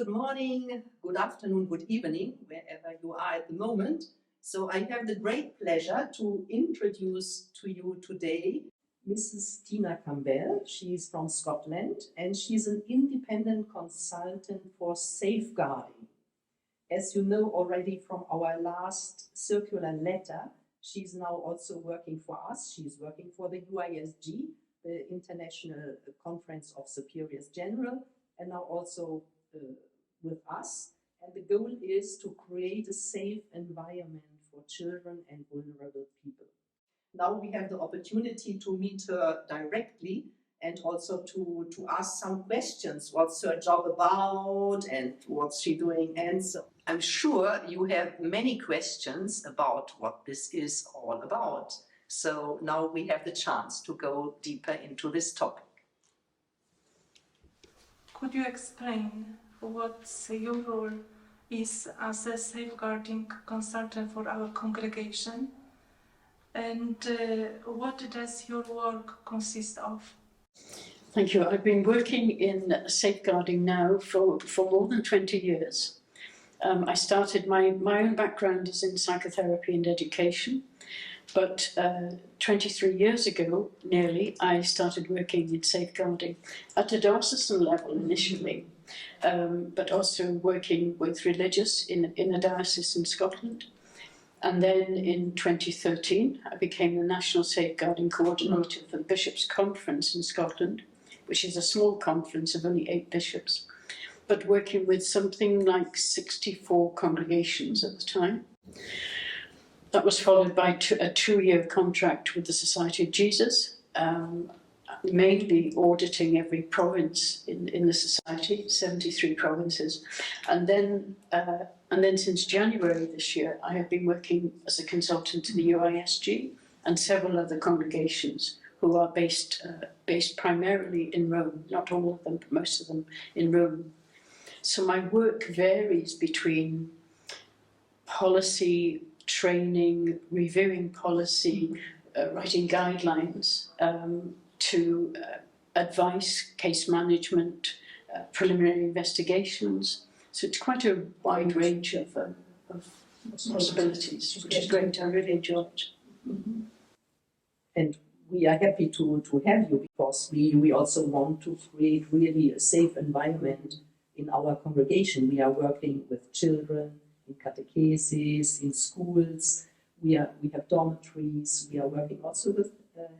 Good morning, good afternoon, good evening, wherever you are at the moment. So I have the great pleasure to introduce to you today Mrs. Tina Campbell. She's from Scotland and she's an independent consultant for safeguarding. As you know already from our last circular letter, she's now also working for us. She's working for the UISG, the International Conference of Superiors General, and now also with us. And the goal is to create a safe environment for children and vulnerable people. Now we have the opportunity to meet her directly and also to ask some questions. What's her job about and what's she doing? And so I'm sure you have many questions about what this is all about. So now we have the chance to go deeper into this topic. Could you explain what your role is as a safeguarding consultant for our congregation? And what does your work consist of? Thank you. I've been working in safeguarding now for more than 20 years. I started, my own background is in psychotherapy and education, but 23 years ago, nearly, I started working in safeguarding at a diocesan level initially, but also working with religious in a diocese in Scotland. And then in 2013, I became the National Safeguarding Coordinator for the Bishops' Conference in Scotland, which is a small conference of only 8 bishops, but working with something like 64 congregations at the time. That was followed by a 2-year contract with the Society of Jesus, mainly auditing every province in the society, 73 provinces. And then since January this year, I have been working as a consultant to the UISG and several other congregations who are based primarily in Rome, not all of them, but most of them in Rome. So my work varies between policy, training, reviewing policy, writing guidelines, to advice, case management, preliminary investigations. So it's quite a wide range of possibilities, which is great. I really enjoy it. Mm-hmm. And we are happy to have you because we also want to create really a safe environment in our congregation. We are working with children in catechesis, in schools. We have dormitories. We are working also with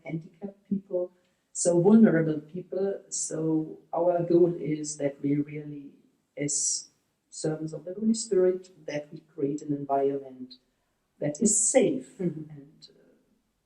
handicapped people, so vulnerable people. So our goal is that we really, as servants of the Holy Spirit, that we create an environment that is safe. Mm-hmm. And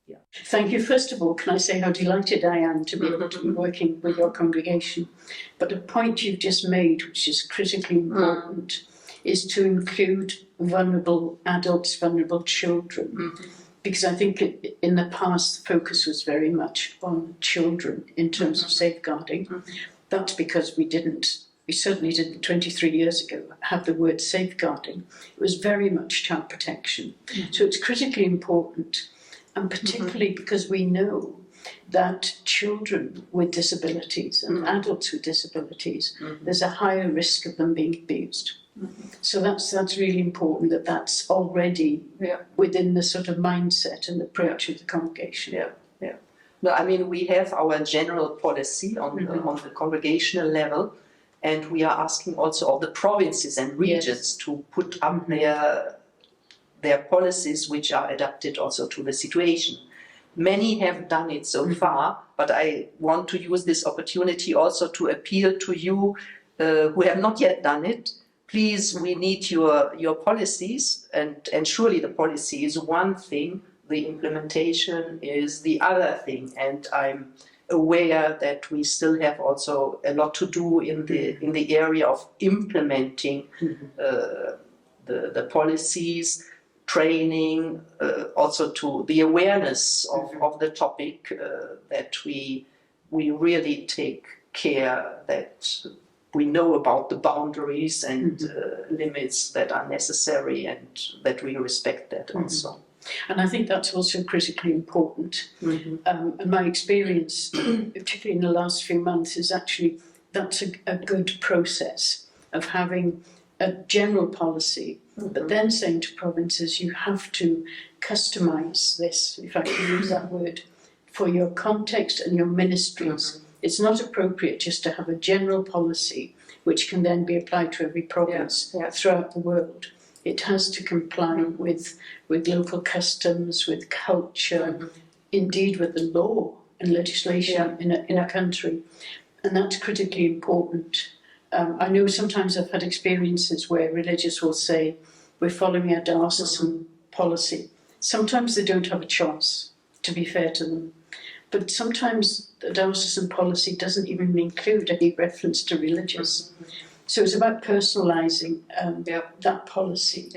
yeah. Thank you. First of all, can I say how delighted I am to be able to be working with your congregation. But a point you've just made, which is critically important, is to include vulnerable adults, vulnerable children. Mm-hmm. Because I think in the past, the focus was very much on children in terms of safeguarding. Mm-hmm. That's because we certainly didn't 23 years ago have the word safeguarding. It was very much child protection. Mm-hmm. So it's critically important, and particularly because we know that children with disabilities and adults with disabilities, there's a higher risk of them being abused. Mm-hmm. So that's really important that that's already within the sort of mindset and approach of the congregation. Yeah. No, I mean, we have our general policy on the congregational level, and we are asking also all the provinces and regions to put up their policies which are adapted also to the situation. Many have done it so far, but I want to use this opportunity also to appeal to you who have not yet done it. Please, we need your policies, and surely the policy is one thing, the implementation is the other thing, and I'm aware that we still have also a lot to do in the area of implementing the policies, training, also to the awareness of the topic, that we really take care that we know about the boundaries and limits that are necessary, and that we respect that also. And I think that's also critically important. And my experience, particularly in the last few months, is actually that's a good process. of having a general policy, but then saying to provinces, you have to customise this, if I can use that word, for your context and your ministries. It's not appropriate just to have a general policy which can then be applied to every province throughout the world. It has to comply with local customs, with culture, indeed with the law and legislation in a country. And that's critically important. I know sometimes I've had experiences where religious will say, we're following a diocesan policy. Sometimes they don't have a choice, to be fair to them. But sometimes the diocesan policy doesn't even include any reference to religious. So it's about personalising that policy.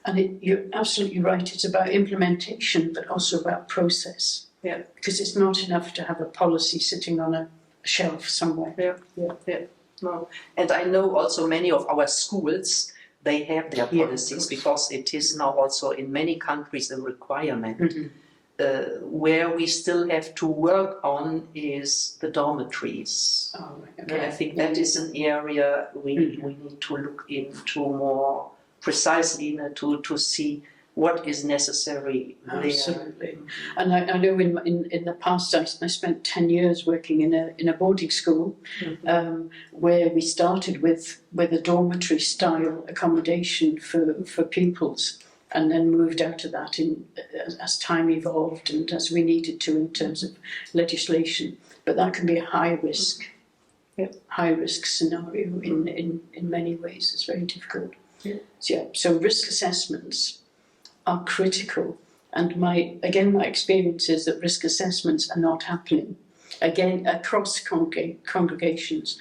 And you're absolutely right, it's about implementation, but also about process. Because it's not enough to have a policy sitting on a shelf somewhere. No. And I know also many of our schools, they have their policies because it is now also in many countries a requirement. Where we still have to work on is the dormitories. And I think that is an area we need to look into more precisely to see what is necessary there. Absolutely. And I know in the past I spent 10 years working in a boarding school where we started with a dormitory style accommodation for pupils, and then moved out of that as time evolved and as we needed to in terms of legislation. But that can be a high risk scenario in many ways. It's very difficult. So risk assessments are critical, and my experience is that risk assessments are not happening again across congregations,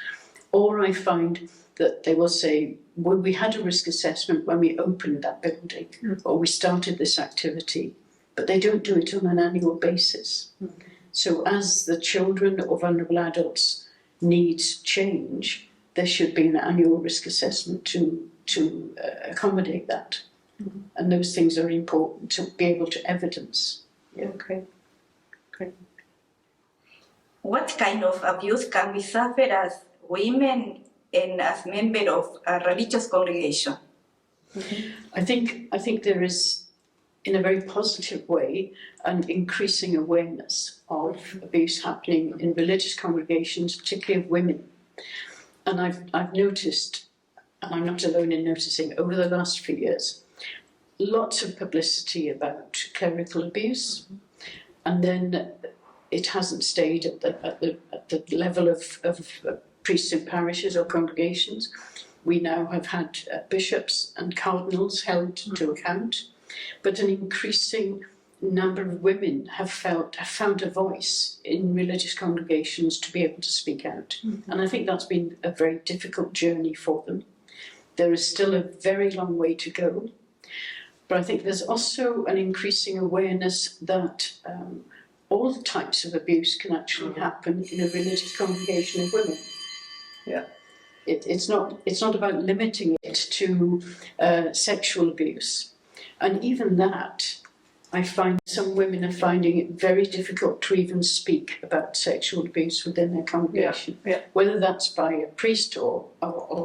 or I find that they will say, well, we had a risk assessment when we opened that building or we started this activity, but they don't do it on an annual basis. So as the children or vulnerable adults' needs change, there should be an annual risk assessment to accommodate that. And those things are important to be able to evidence. Okay. What kind of abuse can we suffer as women and as members of a religious congregation? I think there is, in a very positive way, an increasing awareness of abuse happening in religious congregations, particularly of women. And I've noticed, and I'm not alone in noticing, over the last few years, lots of publicity about clerical abuse, and then it hasn't stayed at the level of priests in parishes or congregations. We now have had bishops and cardinals held to account, but an increasing number of women have found a voice in religious congregations to be able to speak out. And I think that's been a very difficult journey for them. There is still a very long way to go. But I think there's also an increasing awareness that all types of abuse can actually happen in a religious congregation of women. It's not about limiting it to sexual abuse. And even that, I find some women are finding it very difficult to even speak about sexual abuse within their congregation, whether that's by a priest or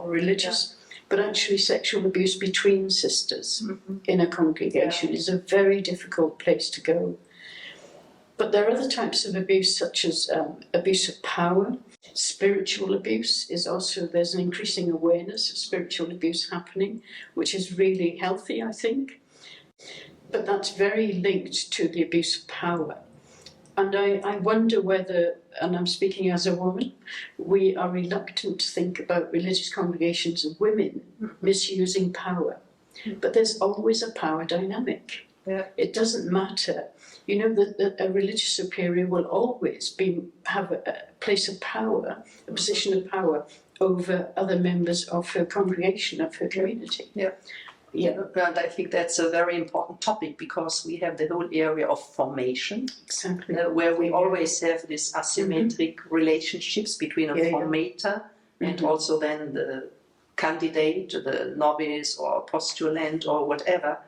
religious. But actually sexual abuse between sisters in a congregation is a very difficult place to go. But there are other types of abuse, such as abuse of power. Spiritual abuse is also, there's an increasing awareness of spiritual abuse happening, which is really healthy, I think. But that's very linked to the abuse of power. And I wonder whether, and I'm speaking as a woman, we are reluctant to think about religious congregations of women misusing power. But there's always a power dynamic. It doesn't matter. You know that a religious superior will always have a place of power, a position of power over other members of her congregation, of her community. And I think that's a very important topic because we have the whole area of formation, where we always have these asymmetric relationships between a formator and also then the candidate, the novice or postulant or whatever,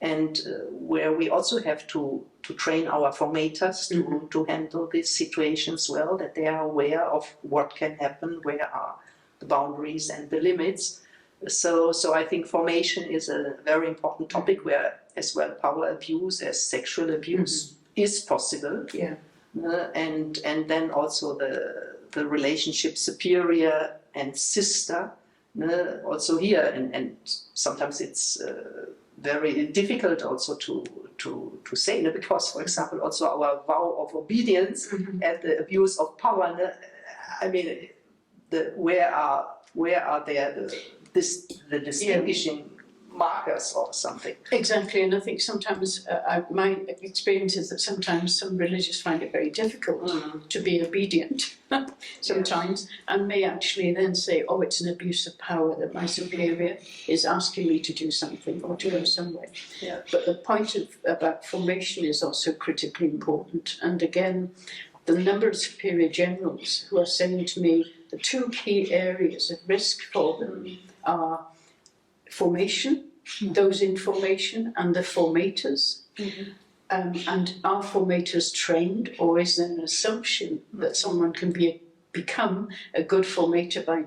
and where we also have to train our formators to handle these situations well, that they are aware of what can happen, where are the boundaries and the limits. So I think formation is a very important topic where as well power abuse as sexual abuse is possible. Yeah. And then also the relationship superior and sister, also here, and sometimes it's very difficult also to say, because, for example, also our vow of obedience and the abuse of power, I mean, where are there the distinguishing markers or something? Exactly, and I think sometimes my experience is that sometimes some religious find it very difficult to be obedient sometimes, and may actually then say, oh, it's an abuse of power that my superior is asking me to do something or to go somewhere. Yeah. But the point about formation is also critically important, and again, the number of superior generals who are saying to me the two key areas of risk for them are formation, those in formation, and the formators. And are formators trained, or is there an assumption that someone can become a good formator by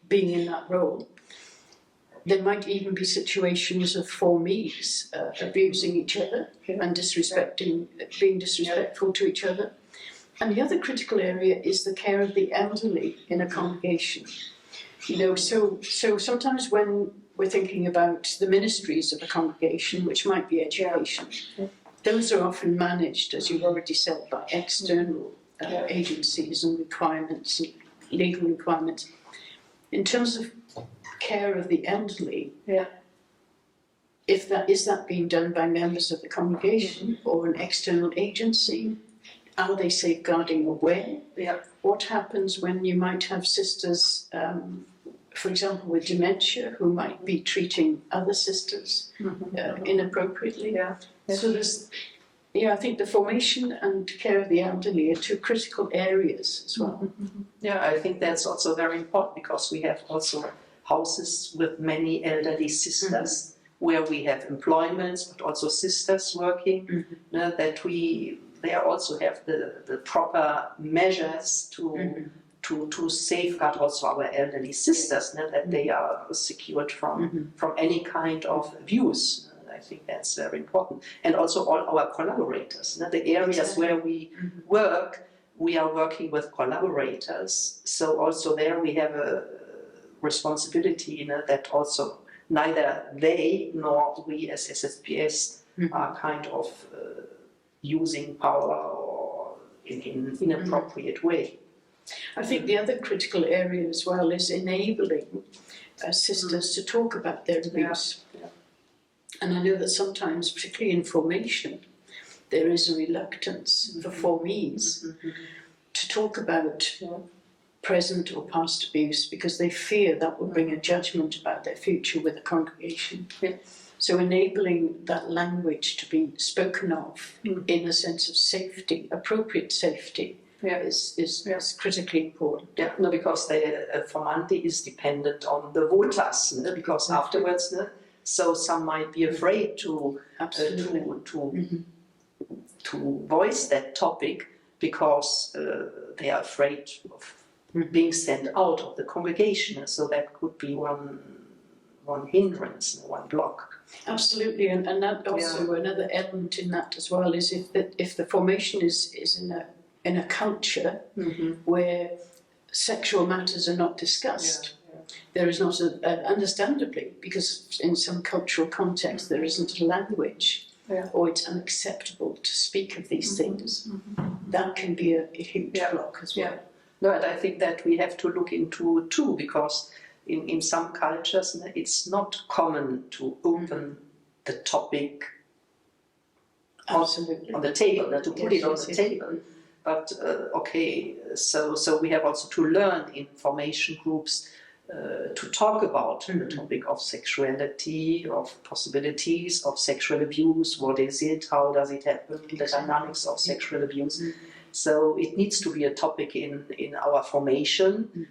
being in that role? There might even be situations of formees abusing each other and being disrespectful to each other. And the other critical area is the care of the elderly in a congregation. So sometimes when we're thinking about the ministries of a congregation, which might be education, those are often managed, as you've already said, by external agencies and requirements, and legal requirements. In terms of care of the elderly, is that being done by members of the congregation or an external agency? Are they safeguarding aware? What happens when you might have sisters, for example, with dementia, who might be treating other sisters inappropriately? So I think the formation and care of the elderly are two critical areas as well. Yeah, I think that's also very important, because we have also houses with many elderly sisters where we have employments, but also sisters working, they also have the proper measures to safeguard also our elderly sisters, that they are secured from any kind of abuse. I think that's very important. And also all our collaborators, the areas where we work, we are working with collaborators. So also there we have a responsibility, that also neither they nor we as SSpS are kind of using power or in inappropriate way. I think the other critical area as well is enabling sisters to talk about their abuse. And I know that sometimes, particularly in formation, there is a reluctance for formees to talk about present or past abuse, because they fear that will bring a judgment about their future with the congregation. So enabling that language to be spoken of in a sense of safety, appropriate safety, is critically important. Because the formandi is dependent on the voters, because afterwards, so some might be afraid to voice that topic, because they are afraid of being sent out of the congregation. So that could be one hindrance, one block. Absolutely, and that also another element in that as well is if the formation is in a culture where sexual matters are not discussed, there is not understandably, because in some cultural context there isn't a language, or it's unacceptable to speak of these things. That can be a huge block as well. No, and I think that we have to look into too, because in some cultures it's not common to open the topic on the table, to put it on the table. But so we have also to learn in formation groups to talk about the topic of sexuality, of possibilities of sexual abuse. What is it? How does it happen? The dynamics of sexual abuse. So it needs to be a topic in our formation,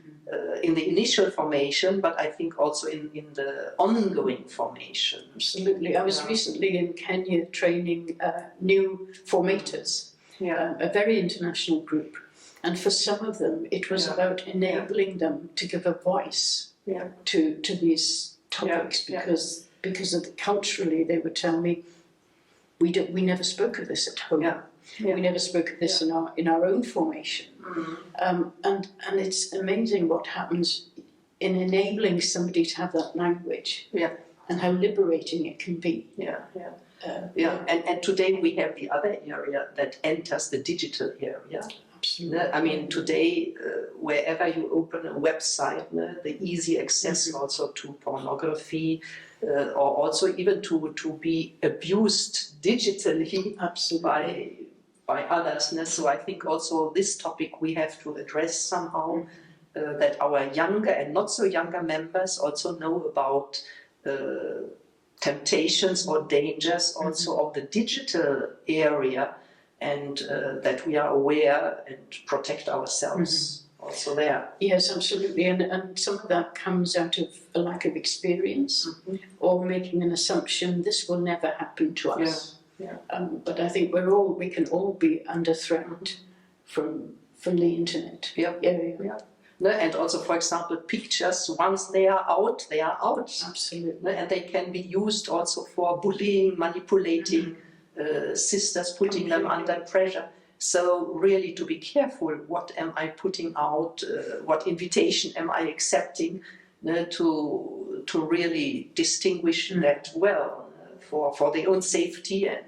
in the initial formation, but I think also in the ongoing formation. Absolutely. I was recently in Kenya training new formators, a very international group. And for some of them, it was about enabling them to give a voice to these topics because of culturally they would tell me we never spoke of this at home. We never spoke of this in our own formation. And it's amazing what happens in enabling somebody to have that language. And how liberating it can be. And today we have the other area that enters the digital area. Absolutely. I mean, today, wherever you open a website, the easy access also to pornography, or also even to be abused digitally by others. So I think also this topic we have to address somehow, that our younger and not so younger members also know about temptations or dangers also of the digital area, and that we are aware and protect ourselves also there. Yes, absolutely. And some of that comes out of a lack of experience or making an assumption this will never happen to us. But I think we can all be under threat from the internet. And also, for example, pictures, once they are out, they are out. Absolutely. And they can be used also for bullying, manipulating sisters, putting them under pressure. So really to be careful, what am I putting out, what invitation am I accepting, to really distinguish that well for their own safety and...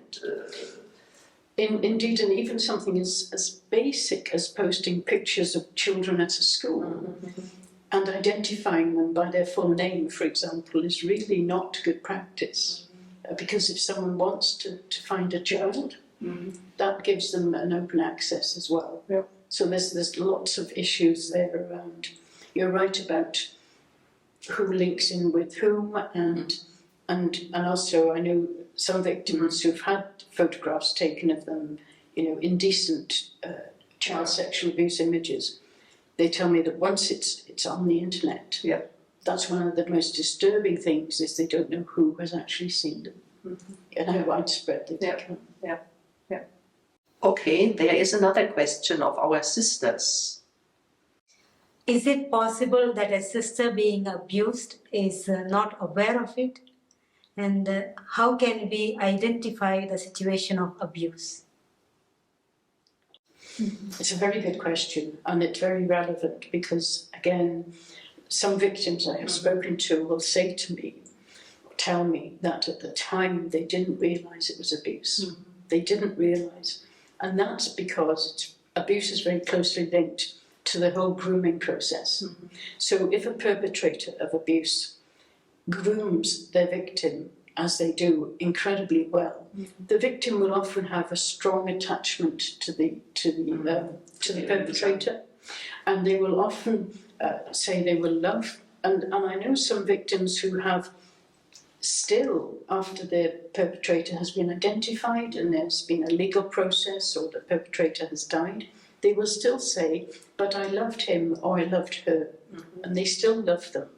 Indeed, and even something as basic as posting pictures of children at a school and identifying them by their full name, for example, is really not good practice. Because if someone wants to find a child, that gives them an open access as well. So there's lots of issues there around. You're right about who links in with whom, and also I know some victims who've had photographs taken of them, indecent child sexual abuse images. They tell me that once it's on the internet, that's one of the most disturbing things, is they don't know who has actually seen them and how widespread they become. Okay, there is another question of our sisters. Is it possible that a sister being abused is not aware of it? And how can we identify the situation of abuse? It's a very good question, and it's very relevant because, again, some victims I have spoken to will say to me, tell me that at the time they didn't realise it was abuse. They didn't realise. And that's because abuse is very closely linked to the whole grooming process. So if a perpetrator of abuse grooms their victim, as they do incredibly well, the victim will often have a strong attachment to the perpetrator, and they will often say they will love. And I know some victims who have still, after the perpetrator has been identified and there's been a legal process or the perpetrator has died, they will still say, but I loved him or I loved her, and they still love them.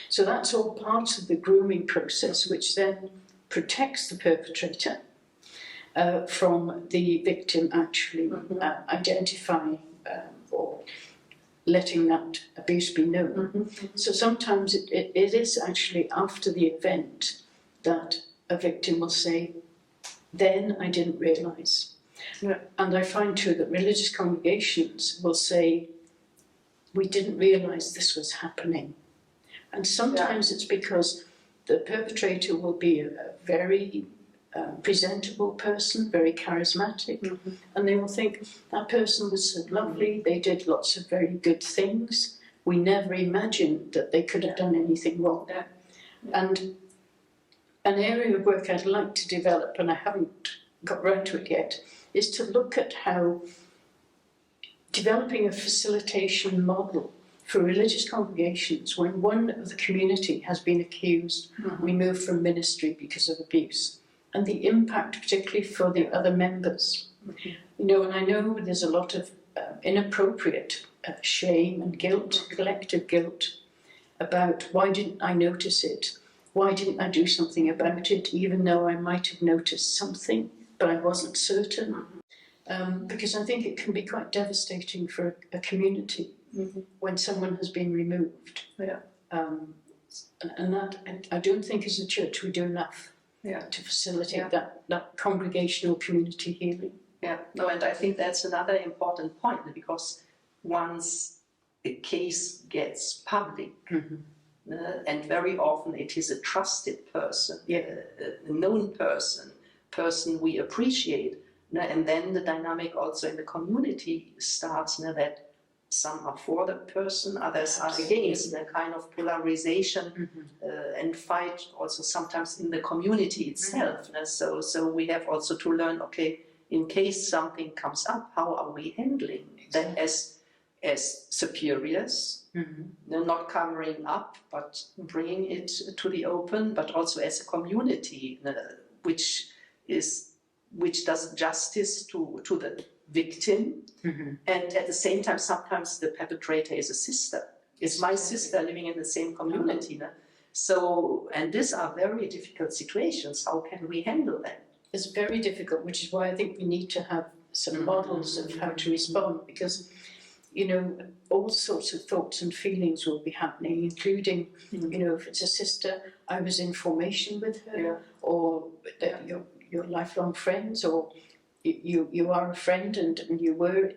So that's all parts of the grooming process, which then protects the perpetrator from the victim actually identifying or letting that abuse be known. So sometimes it is actually after the event that a victim will say, then I didn't realise. And I find too that religious congregations will say, we didn't realise this was happening. And sometimes it's because the perpetrator will be a very presentable person, very charismatic, and they will think that person was so lovely, they did lots of very good things, we never imagined that they could have done anything wrong. And an area of work I'd like to develop, and I haven't got round to it yet, is to look at how developing a facilitation model for religious congregations, when one of the community has been accused, removed from ministry because of abuse, and the impact particularly for the other members. And I know there's a lot of inappropriate shame and guilt, collective guilt, about why didn't I notice it? Why didn't I do something about it, even though I might have noticed something, but I wasn't certain? Because I think it can be quite devastating for a community when someone has been removed. And that, I don't think as a church we do enough to facilitate that congregational community healing. Yeah, no, and I think that's another important point, because once a case gets public, and very often it is a trusted person, a known person we appreciate, and then the dynamic also in the community starts, that some are for the person, others are against, the kind of polarization and fight also sometimes in the community itself. So we have also to learn, okay, in case something comes up, how are we handling that as superiors, not covering up, but bringing it to the open, but also as a community, which does justice to the victim, and at the same time, sometimes the perpetrator is a sister. It's my sister living in the same community. So, and these are very difficult situations. How can we handle them? It's very difficult, which is why I think we need to have some models of how to respond, because, all sorts of thoughts and feelings will be happening, including, if it's a sister, I was in formation with her, or your lifelong friends, or you are a friend and you were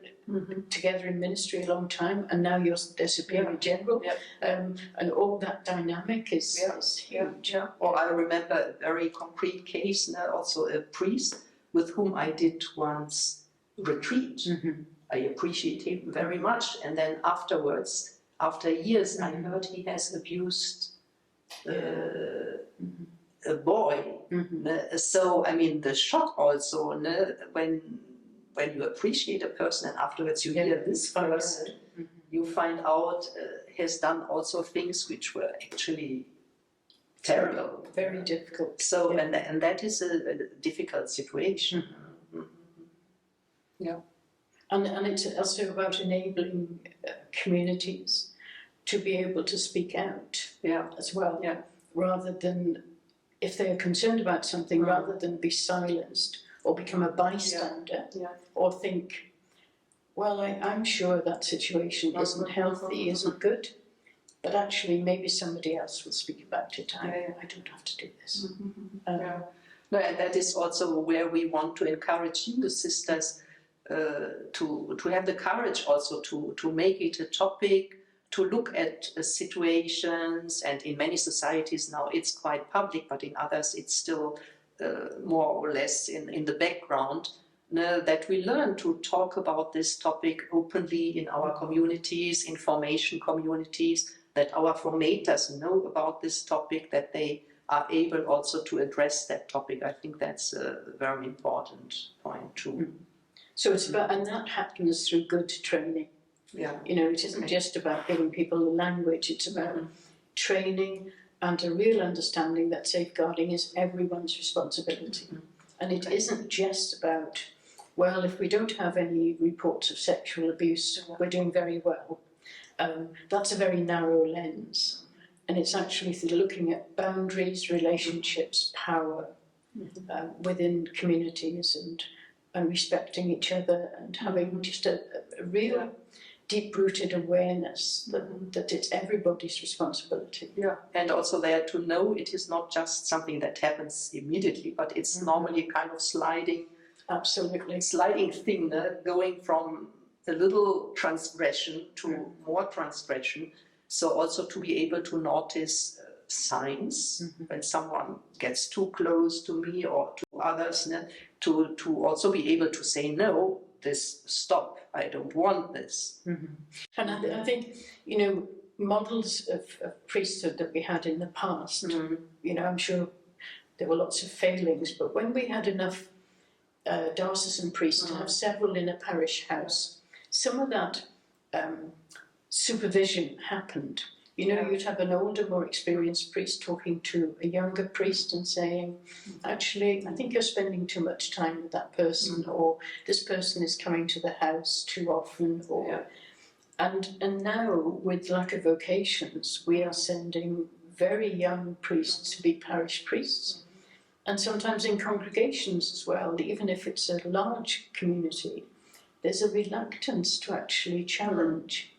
together in ministry a long time, and now you're their superior general, and all that dynamic is huge. Or I remember a very concrete case, also a priest with whom I did once retreat. I appreciate him very much, and then afterwards, after years, I heard he has abused a boy. So, I mean, the shock also, when you appreciate a person and afterwards you hear this person, you find out has done also things which were actually terrible. Very difficult. So, and that is a difficult situation. And it's also about enabling communities to be able to speak out as well, rather than, if they are concerned about something, rather than be silenced or become a bystander, or think, well, I'm sure that situation isn't healthy, isn't good, but actually maybe somebody else will speak about it. I don't have to do this. No, and that is also where we want to encourage you, the sisters, to have the courage also to make it a topic, to look at situations, and in many societies now it's quite public, but in others it's still more or less in the background, that we learn to talk about this topic openly in our communities, information communities, that our formators know about this topic, that they are able also to address that topic. I think that's a very important point too. So it's about, and that happens through good training. It isn't just about giving people the language, it's about training and a real understanding that safeguarding is everyone's responsibility. And it isn't just about, well, if we don't have any reports of sexual abuse, we're doing very well. That's a very narrow lens. And it's actually looking at boundaries, relationships, power within communities, and respecting each other, and having just a real deep-rooted awareness that it's everybody's responsibility. And also there to know it is not just something that happens immediately, but it's normally a kind of sliding thing, going from a little transgression to more transgression. So also to be able to notice signs when someone gets too close to me or to others, to also be able to say, no, this, stop, I don't want this. And I think, models of priesthood that we had in the past, I'm sure there were lots of failings, but when we had enough diocesan priests to have several in a parish house, some of that supervision happened. You'd have an older, more experienced priest talking to a younger priest and saying, actually, I think you're spending too much time with that person, or this person is coming to the house too often, or and now, with lack of vocations, we are sending very young priests to be parish priests, and sometimes in congregations as well, even if it's a large community, there's a reluctance to actually challenge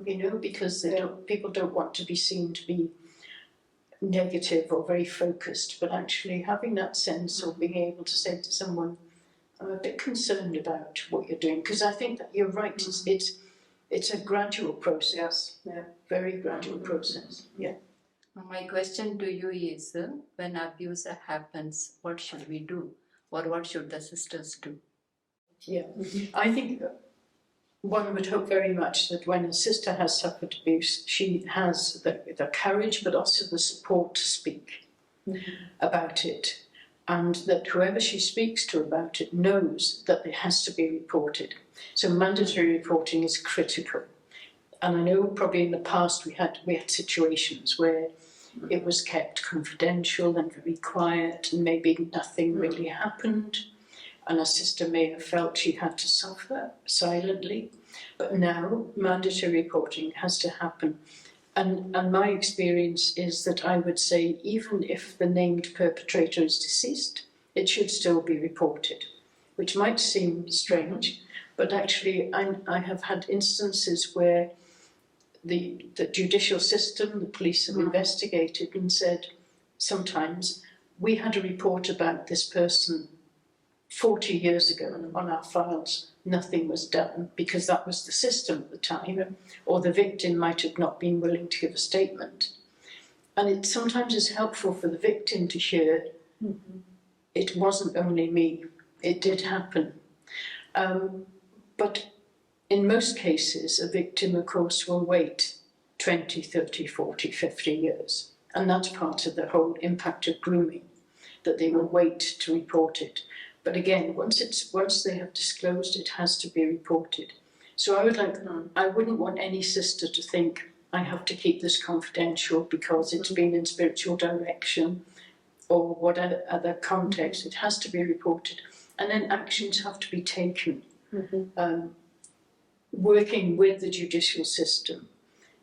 you know, because people don't want to be seen to be negative or very focused, but actually having that sense of being able to say to someone, I'm a bit concerned about what you're doing, because I think that you're right, it's a gradual process, very gradual process. Yeah. My question to you is, when abuse happens, what should we do? Or what should the sisters do? Yeah, I think one would hope very much that when a sister has suffered abuse, she has the courage but also the support to speak about it, and that whoever she speaks to about it knows that it has to be reported. So mandatory reporting is critical. And I know probably in the past we had situations where it was kept confidential and very quiet, and maybe nothing really happened, and a sister may have felt she had to suffer silently. But now mandatory reporting has to happen. And my experience is that I would say even if the named perpetrator is deceased, it should still be reported, which might seem strange, but actually I have had instances where the judicial system, the police have investigated and said, sometimes we had a report about this person 40 years ago on our files, nothing was done because that was the system at the time, or the victim might have not been willing to give a statement. And it sometimes is helpful for the victim to hear, it wasn't only me, it did happen. But in most cases, a victim, of course, will wait 20, 30, 40, 50 years. And that's part of the whole impact of grooming, that they will wait to report it. But again, once they have disclosed, it has to be reported. So I wouldn't want any sister to think, I have to keep this confidential because it's been in spiritual direction or whatever other context. It has to be reported. And then actions have to be taken. Working with the judicial system.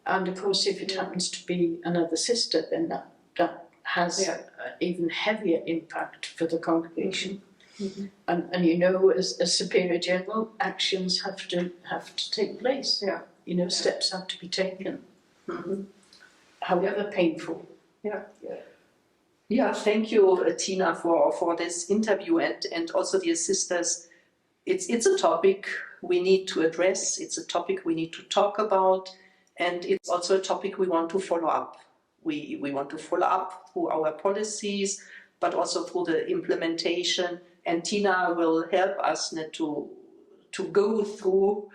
And of course, if it happens to be another sister, then that has an even heavier impact for the congregation. And you know, as Superior General, actions have to take place. You know, steps have to be taken, however painful. Yeah, thank you, Tina, for this interview, and also dear sisters. It's a topic we need to address. It's a topic we need to talk about, and it's also a topic we want to follow up. We want to follow up through our policies, but also through the implementation. And Tina will help us to go through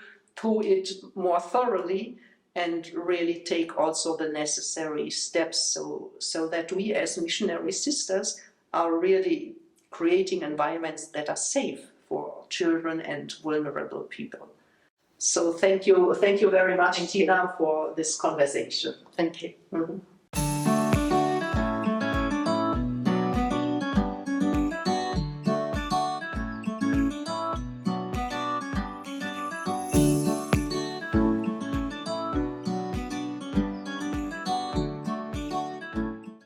it more thoroughly and really take also the necessary steps so that we as missionary sisters are really creating environments that are safe for children and vulnerable people. So thank you very much, Tina, for this conversation. Thank you.